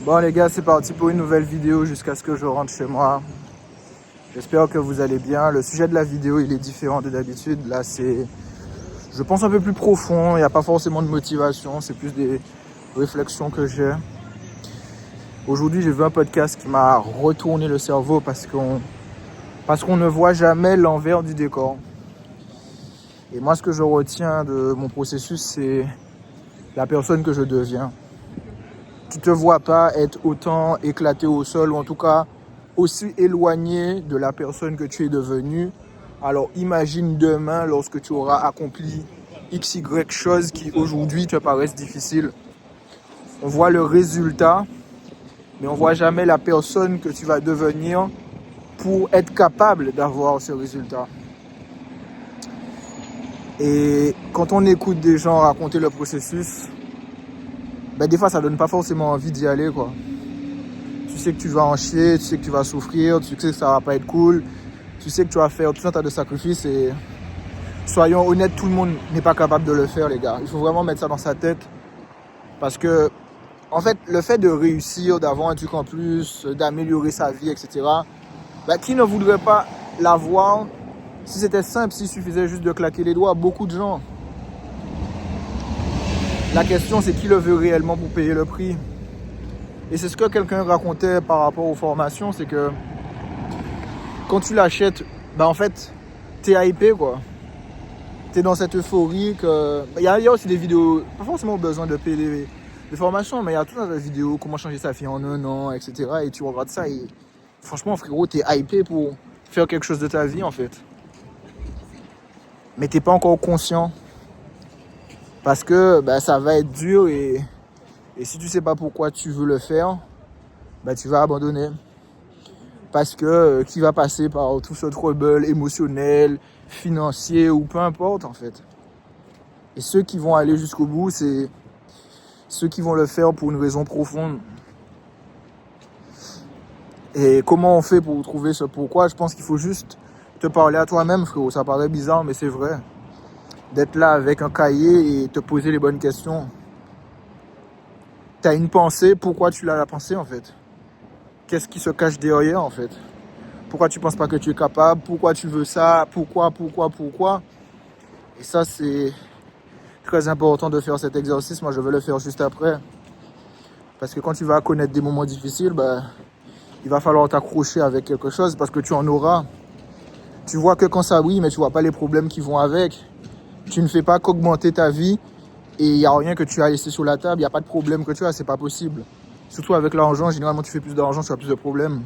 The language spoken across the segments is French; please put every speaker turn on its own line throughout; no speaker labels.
Bon les gars, c'est parti pour une nouvelle vidéo jusqu'à ce que je rentre chez moi. J'espère que vous allez bien. Le sujet de la vidéo, il est différent de d'habitude. Là, c'est, je pense, un peu plus profond. Il n'y a pas forcément de motivation. C'est plus des réflexions que j'ai. Aujourd'hui, j'ai vu un podcast qui m'a retourné le cerveau parce qu'on ne voit jamais l'envers du décor. Et moi, ce que je retiens de mon processus, c'est la personne que je deviens. Tu ne te vois pas être autant éclaté au sol, ou en tout cas aussi éloigné de la personne que tu es devenue. Alors imagine demain lorsque tu auras accompli XY choses qui aujourd'hui te paraissent difficiles. On voit le résultat, mais on ne voit jamais la personne que tu vas devenir pour être capable d'avoir ce résultat. Et quand on écoute des gens raconter le processus, des fois ça donne pas forcément envie d'y aller, quoi. Tu sais que tu vas en chier, tu sais que tu vas souffrir, tu sais que ça va pas être cool, tu sais que tu vas faire tout un tas de sacrifices et soyons honnêtes, tout le monde n'est pas capable de le faire, les gars. Il faut vraiment mettre ça dans sa tête parce que, en fait, le fait de réussir, d'avoir un truc en plus, d'améliorer sa vie, etc., qui ne voudrait pas l'avoir si c'était simple, s'il suffisait juste de claquer les doigts? Beaucoup de gens. La question, c'est qui le veut réellement pour payer le prix. Et c'est ce que quelqu'un racontait par rapport aux formations, c'est que quand tu l'achètes, en fait, t'es hypé, quoi. T'es dans cette euphorie que... Il y a aussi des vidéos, pas forcément besoin de payer des formations, mais il y a tout un tas de vidéos, comment changer sa vie en 1 an, etc. Et tu regardes ça et franchement, frérot, t'es hypé pour faire quelque chose de ta vie, en fait. Mais t'es pas encore conscient. Parce que ça va être dur et si tu sais pas pourquoi tu veux le faire, tu vas abandonner. Parce que qui va passer par tout ce trouble émotionnel, financier ou peu importe en fait. Et ceux qui vont aller jusqu'au bout, c'est ceux qui vont le faire pour une raison profonde. Et comment on fait pour trouver ce pourquoi? Je pense qu'il faut juste te parler à toi-même, frérot. Ça paraît bizarre, mais c'est vrai. D'être là avec un cahier et te poser les bonnes questions. T'as une pensée, pourquoi tu l'as la pensée en fait? Qu'est-ce qui se cache derrière en fait? Pourquoi tu penses pas que tu es capable? Pourquoi tu veux ça? Pourquoi? Et ça, c'est très important de faire cet exercice. Moi, je vais le faire juste après. Parce que quand tu vas connaître des moments difficiles, il va falloir t'accrocher avec quelque chose parce que tu en auras. Tu vois que quand ça oui, mais tu vois pas les problèmes qui vont avec. Tu ne fais pas qu'augmenter ta vie et il n'y a rien que tu as laissé sur la table. Il n'y a pas de problème que tu as, c'est pas possible. Surtout avec l'argent, généralement tu fais plus d'argent, tu as plus de problèmes.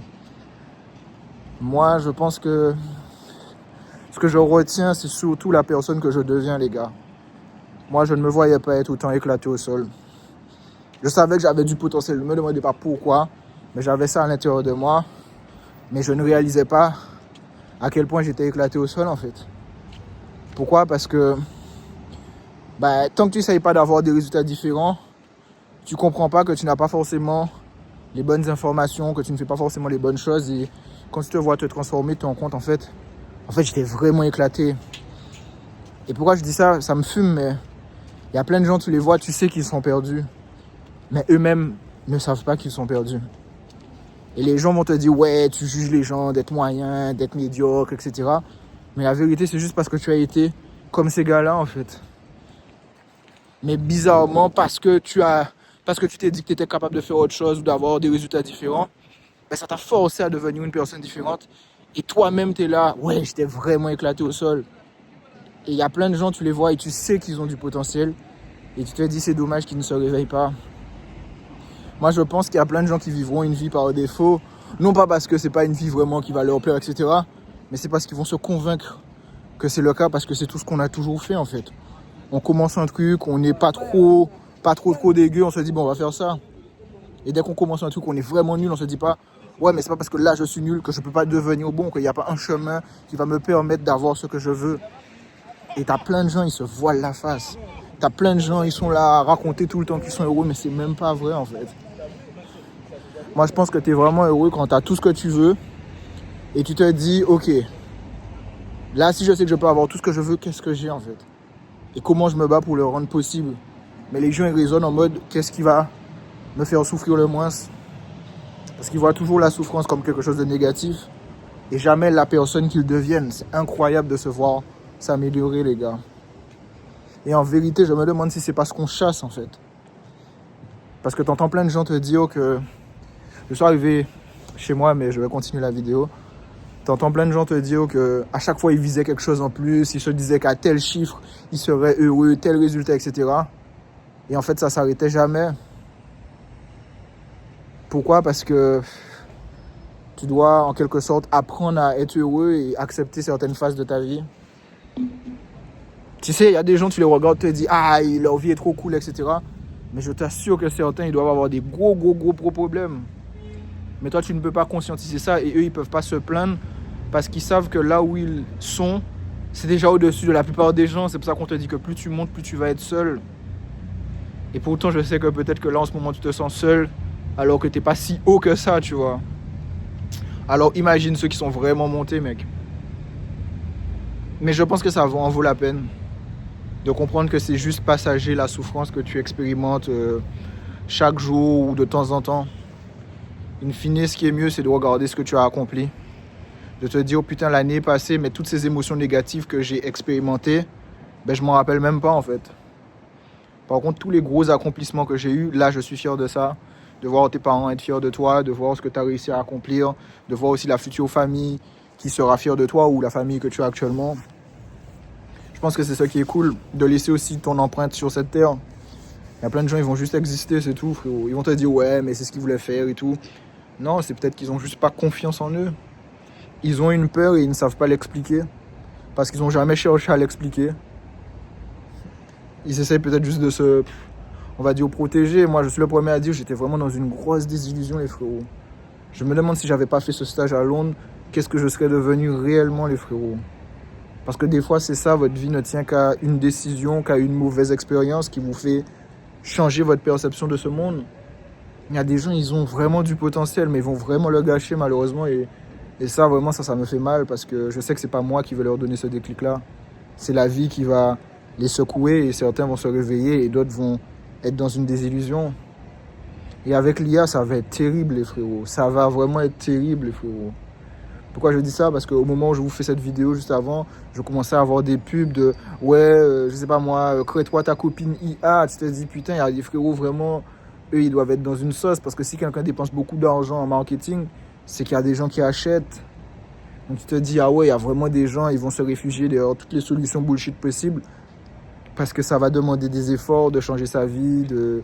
Moi, je pense que ce que je retiens, c'est surtout la personne que je deviens, les gars. Moi, je ne me voyais pas être autant éclaté au sol. Je savais que j'avais du potentiel, je ne me demandais pas pourquoi, mais j'avais ça à l'intérieur de moi. Mais je ne réalisais pas à quel point j'étais éclaté au sol, en fait. Pourquoi? Parce que tant que tu n'essayes pas d'avoir des résultats différents, tu ne comprends pas que tu n'as pas forcément les bonnes informations, que tu ne fais pas forcément les bonnes choses. Et quand tu te vois te transformer, tu te rends compte, en fait, j'étais vraiment éclaté. Et pourquoi je dis ça? Ça me fume, mais il y a plein de gens, tu les vois, tu sais qu'ils sont perdus. Mais eux-mêmes ne savent pas qu'ils sont perdus. Et les gens vont te dire, ouais, tu juges les gens d'être moyens, d'être médiocres, etc. Mais la vérité, c'est juste parce que tu as été comme ces gars-là, en fait. Mais bizarrement, parce que tu t'es dit que tu étais capable de faire autre chose ou d'avoir des résultats différents, ça t'a forcé à devenir une personne différente. Et toi-même, tu es là, ouais, j'étais vraiment éclaté au sol. Et il y a plein de gens, tu les vois et tu sais qu'ils ont du potentiel. Et tu te dis, c'est dommage qu'ils ne se réveillent pas. Moi, je pense qu'il y a plein de gens qui vivront une vie par défaut. Non pas parce que c'est pas une vie vraiment qui va leur plaire, etc. Mais c'est parce qu'ils vont se convaincre que c'est le cas, parce que c'est tout ce qu'on a toujours fait, en fait. On commence un truc, on n'est pas trop dégueu, on se dit, on va faire ça. Et dès qu'on commence un truc, on est vraiment nul, on se dit pas, ouais, mais c'est pas parce que là, je suis nul que je peux pas devenir bon, qu'il n'y a pas un chemin qui va me permettre d'avoir ce que je veux. Et t'as plein de gens, ils se voilent la face. T'as plein de gens, ils sont là à raconter tout le temps qu'ils sont heureux, mais c'est même pas vrai, en fait. Moi, je pense que t'es vraiment heureux quand t'as tout ce que tu veux et tu te dis, ok, là, si je sais que je peux avoir tout ce que je veux, qu'est-ce que j'ai, en fait? Et comment je me bats pour le rendre possible? Mais les gens, ils raisonnent en mode, qu'est-ce qui va me faire souffrir le moins? Parce qu'ils voient toujours la souffrance comme quelque chose de négatif et jamais la personne qu'ils deviennent. C'est incroyable de se voir s'améliorer, les gars. Et en vérité, je me demande si c'est pas ce qu'on chasse, en fait. Parce que t'entends plein de gens te dire que... Je suis arrivé chez moi, mais je vais continuer la vidéo. T'entends plein de gens te dire qu'à chaque fois, ils visaient quelque chose en plus. Ils se disaient qu'à tel chiffre, ils seraient heureux, tel résultat, etc. Et en fait, ça s'arrêtait jamais. Pourquoi? Parce que tu dois, en quelque sorte, apprendre à être heureux et accepter certaines phases de ta vie. Tu sais, il y a des gens, tu les regardes, tu te dis « Ah, leur vie est trop cool, etc. » Mais je t'assure que certains, ils doivent avoir des gros problèmes. Mais toi, tu ne peux pas conscientiser ça et eux, ils ne peuvent pas se plaindre parce qu'ils savent que là où ils sont, c'est déjà au-dessus de la plupart des gens. C'est pour ça qu'on te dit que plus tu montes, plus tu vas être seul. Et pourtant, je sais que peut-être que là, en ce moment, tu te sens seul alors que tu n'es pas si haut que ça, tu vois. Alors imagine ceux qui sont vraiment montés, mec. Mais je pense que ça en vaut la peine de comprendre que c'est juste passager la souffrance que tu expérimentes chaque jour ou de temps en temps. In fine, ce qui est mieux, c'est de regarder ce que tu as accompli. De te dire, oh putain, l'année passée, mais toutes ces émotions négatives que j'ai expérimentées, ben, je m'en rappelle même pas, en fait. Par contre, tous les gros accomplissements que j'ai eus, là, je suis fier de ça. De voir tes parents être fiers de toi, de voir ce que tu as réussi à accomplir, de voir aussi la future famille qui sera fière de toi ou la famille que tu as actuellement. Je pense que c'est ça qui est cool, de laisser aussi ton empreinte sur cette terre. Il y a plein de gens, ils vont juste exister, c'est tout, frérot. Ils vont te dire, ouais, mais c'est ce qu'ils voulaient faire et tout. Non, c'est peut-être qu'ils n'ont juste pas confiance en eux. Ils ont une peur et ils ne savent pas l'expliquer. Parce qu'ils n'ont jamais cherché à l'expliquer. Ils essayent peut-être juste de se, on va dire, protéger. Moi, je suis le premier à dire, j'étais vraiment dans une grosse désillusion, les frérots. Je me demande si j'avais pas fait ce stage à Londres, qu'est-ce que je serais devenu réellement, les frérots. Parce que des fois, c'est ça, votre vie ne tient qu'à une décision, qu'à une mauvaise expérience qui vous fait changer votre perception de ce monde. Il y a des gens, ils ont vraiment du potentiel, mais ils vont vraiment le gâcher, malheureusement. Et ça, vraiment, ça me fait mal parce que je sais que c'est pas moi qui vais leur donner ce déclic-là. C'est la vie qui va les secouer et certains vont se réveiller et d'autres vont être dans une désillusion. Et avec l'IA, ça va être terrible, les frérots. Ça va vraiment être terrible, les frérots. Pourquoi je dis ça? Parce qu'au moment où je vous fais cette vidéo, juste avant, je commençais à avoir des pubs de « Ouais, je sais pas moi, crée-toi ta copine IA ». Tu te dis « Putain, il y a des frérots vraiment, eux, ils doivent être dans une sauce. » Parce que si quelqu'un dépense beaucoup d'argent en marketing, c'est qu'il y a des gens qui achètent. Donc tu te dis « Ah ouais, il y a vraiment des gens, ils vont se réfugier derrière toutes les solutions bullshit possibles. » Parce que ça va demander des efforts de changer sa vie, de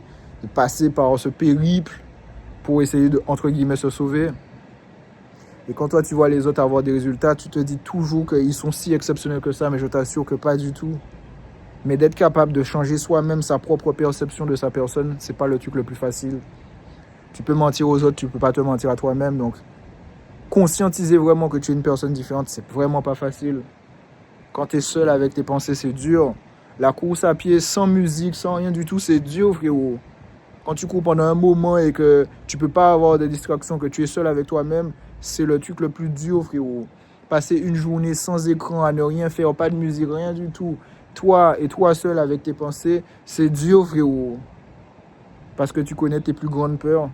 passer par ce périple pour essayer de, entre guillemets, se sauver. Et quand toi, tu vois les autres avoir des résultats, tu te dis toujours qu'ils sont si exceptionnels que ça, mais je t'assure que pas du tout. Mais d'être capable de changer soi-même sa propre perception de sa personne, c'est pas le truc le plus facile. Tu peux mentir aux autres, tu peux pas te mentir à toi-même. Donc, conscientiser vraiment que tu es une personne différente, c'est vraiment pas facile. Quand tu es seul avec tes pensées, c'est dur. La course à pied, sans musique, sans rien du tout, c'est dur, frérot. Quand tu cours pendant un moment et que tu peux pas avoir de distractions, que tu es seul avec toi-même, c'est le truc le plus dur, frérot. Passer une journée sans écran, à ne rien faire, pas de musique, rien du tout. Toi et toi seul avec tes pensées, c'est dur, frérot. Parce que tu connais tes plus grandes peurs.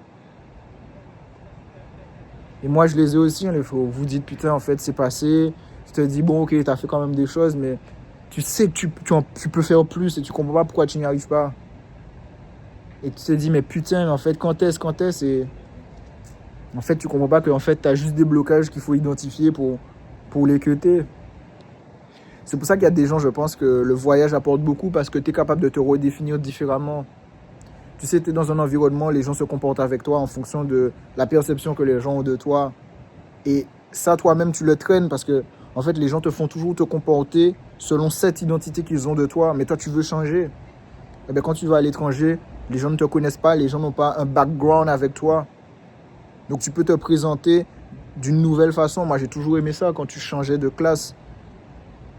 Et moi, je les ai aussi, hein, les frérots. Vous dites, putain, en fait, c'est passé. Tu te dis, bon, ok, t'as fait quand même des choses, mais tu sais que tu peux faire plus et tu comprends pas pourquoi tu n'y arrives pas. Et tu te dis, mais putain, en fait, quand est-ce et... En fait, tu comprends pas que en fait, tu as juste des blocages qu'il faut identifier pour les cuter. C'est pour ça qu'il y a des gens, je pense, que le voyage apporte beaucoup parce que tu es capable de te redéfinir différemment. Tu sais, tu es dans un environnement, les gens se comportent avec toi en fonction de la perception que les gens ont de toi. Et ça, toi-même, tu le traînes parce que, en fait, les gens te font toujours te comporter selon cette identité qu'ils ont de toi. Mais toi, tu veux changer. Et bien, quand tu vas à l'étranger, les gens ne te connaissent pas, les gens n'ont pas un background avec toi. Donc, tu peux te présenter d'une nouvelle façon. Moi, j'ai toujours aimé ça quand tu changeais de classe.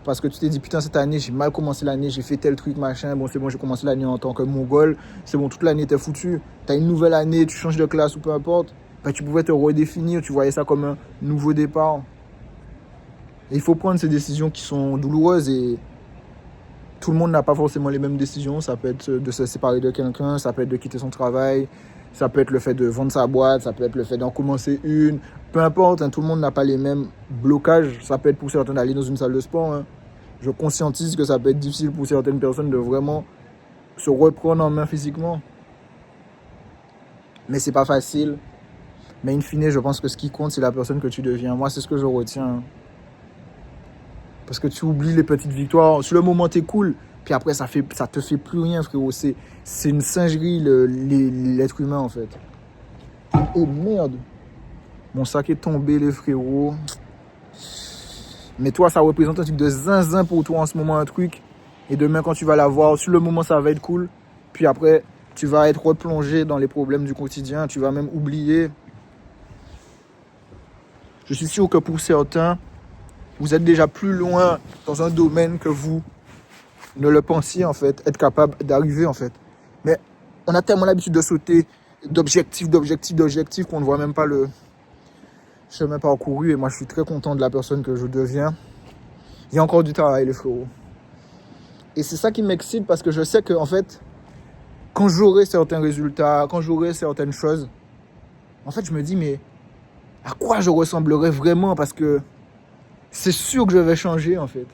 Parce que tu t'es dit, putain, cette année, j'ai mal commencé l'année, j'ai fait tel truc, machin. Bon, c'est bon, j'ai commencé l'année en tant que mongol. C'est bon, toute l'année, t'es foutu. T'as une nouvelle année, tu changes de classe ou peu importe. Ben, tu pouvais te redéfinir. Tu voyais ça comme un nouveau départ. Et il faut prendre ces décisions qui sont douloureuses et tout le monde n'a pas forcément les mêmes décisions. Ça peut être de se séparer de quelqu'un, ça peut être de quitter son travail, Ça peut être le fait de vendre sa boîte, ça peut être le fait d'en commencer une. Peu importe, hein, tout le monde n'a pas les mêmes blocages. Ça peut être pour certains d'aller dans une salle de sport. Hein. Je conscientise que ça peut être difficile pour certaines personnes de vraiment se reprendre en main physiquement. Mais c'est pas facile. Mais in fine, je pense que ce qui compte, c'est la personne que tu deviens. Moi, c'est ce que je retiens. Hein. Parce que tu oublies les petites victoires. Sur le moment, t'es cool. Puis après, ça te fait plus rien, frérot. C'est une singerie, l'être humain, en fait. Oh merde. Mon sac est tombé, les frérots. Mais toi, ça représente un truc de zinzin pour toi en ce moment, un truc. Et demain, quand tu vas l'avoir, sur le moment, ça va être cool. Puis après, tu vas être replongé dans les problèmes du quotidien. Tu vas même oublier. Je suis sûr que pour certains, vous êtes déjà plus loin dans un domaine que vous ne le pensiez, en fait. Être capable d'arriver, en fait. Mais on a tellement l'habitude de sauter d'objectif qu'on ne voit même pas le chemin parcouru. Et moi, je suis très content de la personne que je deviens. Il y a encore du travail, les frérots. Et c'est ça qui m'excite parce que je sais que, en fait, quand j'aurai certains résultats, quand j'aurai certaines choses, en fait, je me dis, mais à quoi je ressemblerai vraiment? Parce que c'est sûr que je vais changer, en fait.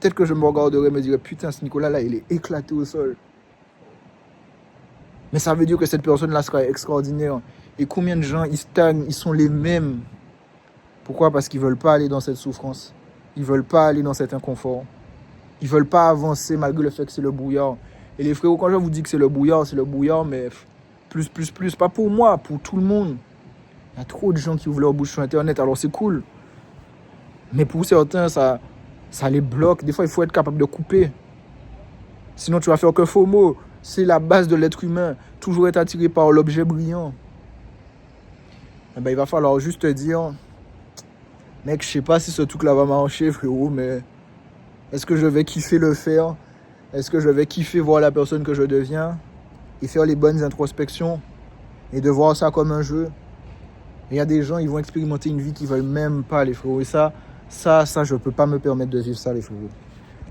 Peut-être que je me regarderai et me dirai, putain, ce Nicolas-là, il est éclaté au sol. Mais ça veut dire que cette personne-là sera extraordinaire. Et combien de gens, ils stagnent, ils sont les mêmes. Pourquoi? Parce qu'ils ne veulent pas aller dans cette souffrance. Ils ne veulent pas aller dans cet inconfort. Ils ne veulent pas avancer malgré le fait que c'est le brouillard. Et les frérots, quand je vous dis que c'est le brouillard, mais plus. Pas pour moi, pour tout le monde. Il y a trop de gens qui ouvrent leur bouche sur Internet, alors c'est cool. Mais pour certains, ça les bloque. Des fois, il faut être capable de couper. Sinon, tu vas faire que faux mots. C'est la base de l'être humain. Toujours être attiré par l'objet brillant. Eh ben, il va falloir juste te dire, mec, je sais pas si ce truc-là va marcher, frérot, mais est-ce que je vais kiffer le faire? Est-ce que je vais kiffer voir la personne que je deviens? Et faire les bonnes introspections? Et de voir ça comme un jeu? Il y a des gens, ils vont expérimenter une vie qu'ils veulent même pas, les frérots. Et ça, je peux pas me permettre de vivre ça, les frérots.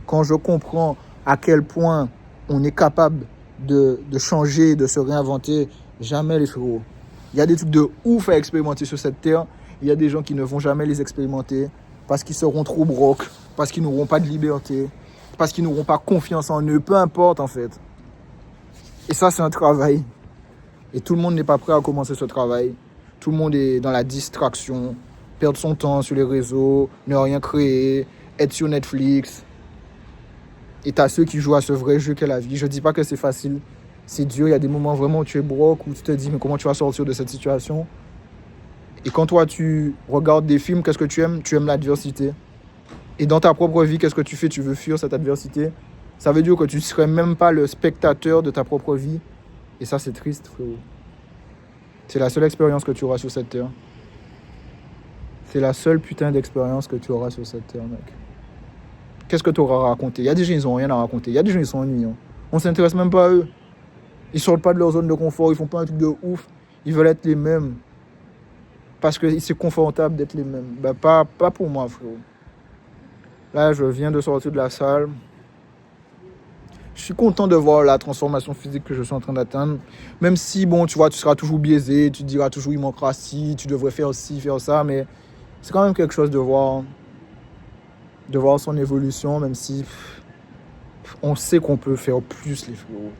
Quand je comprends à quel point on est capable de changer, de se réinventer, jamais, les frérots. Il y a des trucs de ouf à expérimenter sur cette terre. Il y a des gens qui ne vont jamais les expérimenter parce qu'ils seront trop brocs, parce qu'ils n'auront pas de liberté, parce qu'ils n'auront pas confiance en eux, peu importe, en fait. Et ça, c'est un travail. Et tout le monde n'est pas prêt à commencer ce travail. Tout le monde est dans la distraction, perdre son temps sur les réseaux, ne rien créer, être sur Netflix. Et t'as ceux qui jouent à ce vrai jeu qu'est la vie. Je dis pas que c'est facile, c'est dur. Il y a des moments vraiment où tu es broke, où tu te dis mais comment tu vas sortir de cette situation. Et quand toi tu regardes des films, qu'est-ce que tu aimes? Tu aimes l'adversité. Et dans ta propre vie, qu'est-ce que tu fais? Tu veux fuir cette adversité. Ça veut dire que tu ne serais même pas le spectateur de ta propre vie. Et ça, c'est triste, frérot. C'est la seule expérience que tu auras sur cette terre. C'est la seule putain d'expérience que tu auras sur cette terre, mec. Qu'est-ce que tu auras raconté? Il y a des gens, ils n'ont rien à raconter. Il y a des gens, ils sont ennuyants. On ne s'intéresse même pas à eux. Ils ne sortent pas de leur zone de confort. Ils ne font pas un truc de ouf. Ils veulent être les mêmes. Parce que c'est confortable d'être les mêmes. Ben, pas pour moi, frérot. Là, je viens de sortir de la salle. Je suis content de voir la transformation physique que je suis en train d'atteindre. Même si, bon, tu vois, tu seras toujours biaisé. Tu te diras toujours, il manquera ci, tu devrais faire ci, faire ça. Mais c'est quand même quelque chose de voir son évolution, même si on sait qu'on peut faire plus, les frérots.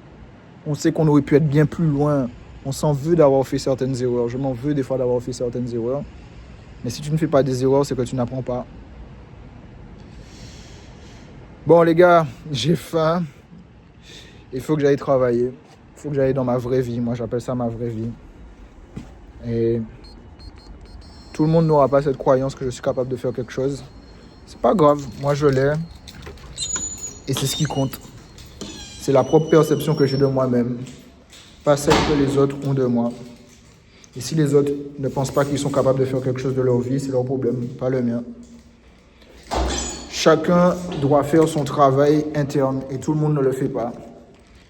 On sait qu'on aurait pu être bien plus loin. On s'en veut d'avoir fait certaines erreurs. Je m'en veux des fois d'avoir fait certaines erreurs. Mais si tu ne fais pas des erreurs, c'est que tu n'apprends pas. Bon, les gars, j'ai faim. Il faut que j'aille travailler. Il faut que j'aille dans ma vraie vie. Moi, j'appelle ça ma vraie vie. Et tout le monde n'aura pas cette croyance que je suis capable de faire quelque chose. C'est pas grave. Moi, je l'ai. Et c'est ce qui compte. C'est la propre perception que j'ai de moi-même. Pas celle que les autres ont de moi. Et si les autres ne pensent pas qu'ils sont capables de faire quelque chose de leur vie, c'est leur problème, pas le mien. Chacun doit faire son travail interne et tout le monde ne le fait pas.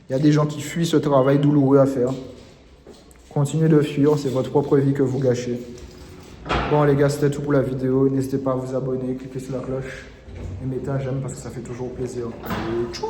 Il y a des gens qui fuient ce travail douloureux à faire. Continuez de fuir, c'est votre propre vie que vous gâchez. Bon les gars, c'était tout pour la vidéo. N'hésitez pas à vous abonner, cliquez sur la cloche et mettez un j'aime parce que ça fait toujours plaisir. Allez, tchou!